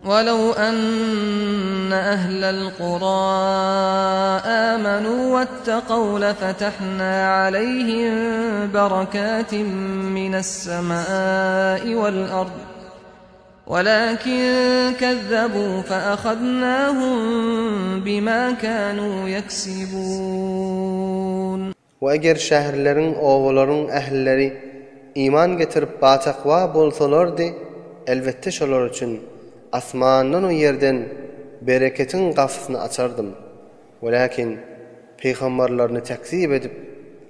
ولو أن أهل القرى آمنوا واتقوا لفتحنا عليهم بركات من السماء والأرض ولكن كذبوا فأخذناهم بما كانوا يكسبون. وأجر şäherleriň owalaryň ählileri iman getirip batakwa bolsalardy, elbette şolar üçin asmandan o yerden bereketin gafysyny açardım. Walakin peýgamberlerini tekzip edip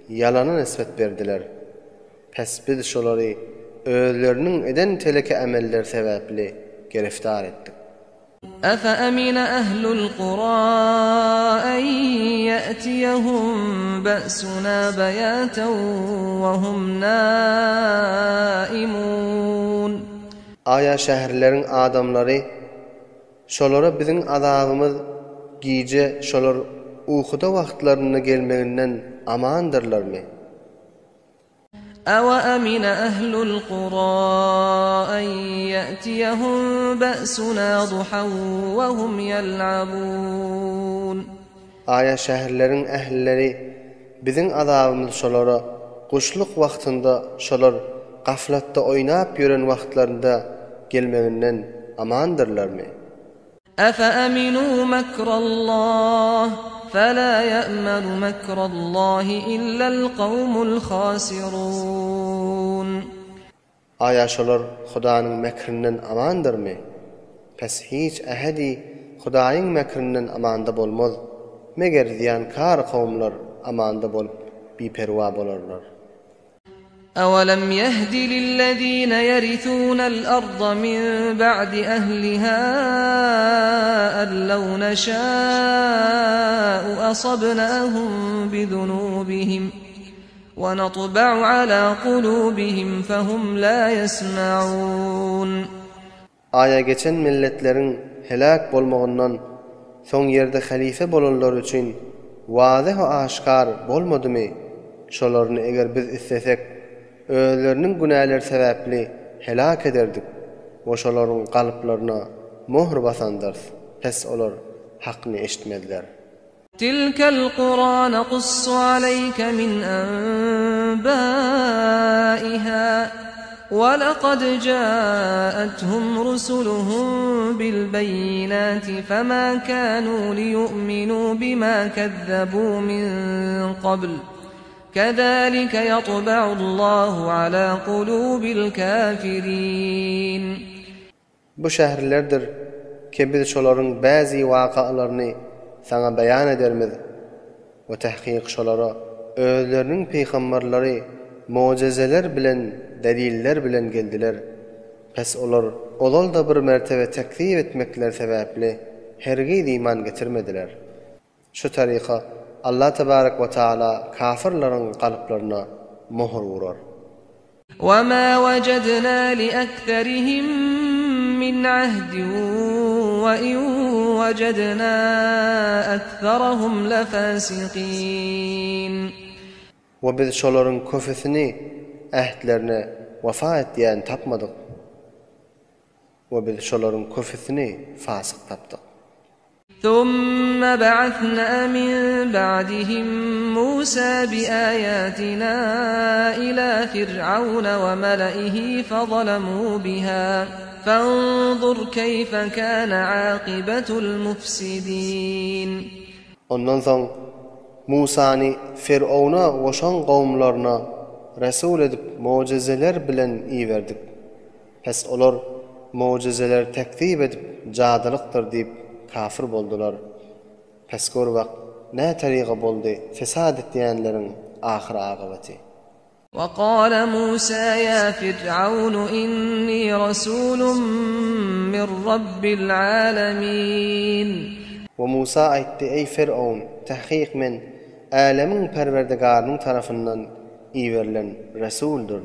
yalana nisbet berdiler. Pes biz şolary özleriniň eden teleke emeller sebäpli gereftar etdik. أفأمن أهل القرى أن يأتيهم بأسنا بياتا وهم نائمون. Aya şäherleriň adamlary şolara biziň azabymyz giýje şolar uykuda wagtlaryna gelmeginden amandyrlarmy? أَوَأَمِنَ أَهْلُ الْقُرَىٰ أَن يَأْتِيَهُم بَأْسُنَا ضُحًى وَهُمْ يَلْعَبُونَ. Aya şäherleriň ählileri biziň azabymyz şolara guşluk wagtynda şolar gaflatda oýnap ýören wagtlarynda gelmeginden amandyrlarmy? أَفَأَمِنُوا مَكْرَ اللَّهِ فَلَا يَأْمَنُ مَكْرَ اللَّهِ إِلَّا الْقَوْمُ الْخَاسِرُونَ. Aya şolar Hudaýyň mekrinden amandyrmy? Pes hiç ähedi Hudaýyň mekrinden amanda bolmaz. Meger ziyankar kawmlar amanda bolup biperwa bolarlar. أَوَلَمْ يَهْدِ لِلَّذِينَ يَرِثُونَ الْأَرْضَ مِنْ بَعْدِ أَهْلِهَا أَنْ لَوْ نَشَاءُ أَصَبْنَاهُمْ بِذُنُوبِهِمْ وَنَطْبَعُ عَلَى قُلُوبِهِمْ فَهُمْ لَا يَسْمَعُونَ. Aya geçen milletlerin helak bolmagyndan soň yerde halife bolanlar üçin wazih we aşkar bolmadymy? Şolaryny eger biz istesek özleriniň günäleri sebäpli helak ederdik. Oşolaryň galplaryna möhür basandyr. Pes olar hakyny eşitmediler. Tilkal Qur'an naqussu alayka min anba'iha wa laqad ja'atuhum rusuluhum bil bayyinati fama kanu liyu'minu bima kazzabu min qabl. كذلك يطبع الله على قلوب الكافرين. Bu şäherlerdir ki biz şolaryň bäzi wakaalaryny sana beýan edermiz. We tahqiq şolara özleriniň peýgamberleri mucizeler bilen, deliller bilen geldiler. Pes olar da bir mertebe tekzip etmekler sebäpli hergiz iman getirmediler. Şu tariqa Allah tebarek ve taala kafirlerin kalplerine möhür vurar. وَمَا وَجَدْنَا لِأَكْثَرِهِمْ مِنْ عَهْدٍ وَإِنْ وَجَدْنَا أَكْثَرَهُمْ لَفَاسِقِينَ. Ve biz şoların köfesini ahdlerine vefa etdiyen tapmadık. Ve biz şoların köfesini fasık tapdık. ثم بعثنا من بعدهم موسى بآياتنا إلى فرعون وملئه فظلموا بها فانظر كيف كان عاقبة المفسدين. Ondan soň Musany Firavuna we şoň gowmlaryna resul edip mucizeler bilen iýerdik. Pes olar mucizeler tekzip edip jadylykdyr diýip kafir boldular. Pes görwak ne tariqa boldy fesad etdiýenleriň ahir agybaty. وقال موسى يا فرعون إني رسول من رب العالمين. Ve Musa aýtdy: Ey Firavun, tahqiq men alamin perwerdigarynyň tarapyndan iýerilen resuldur.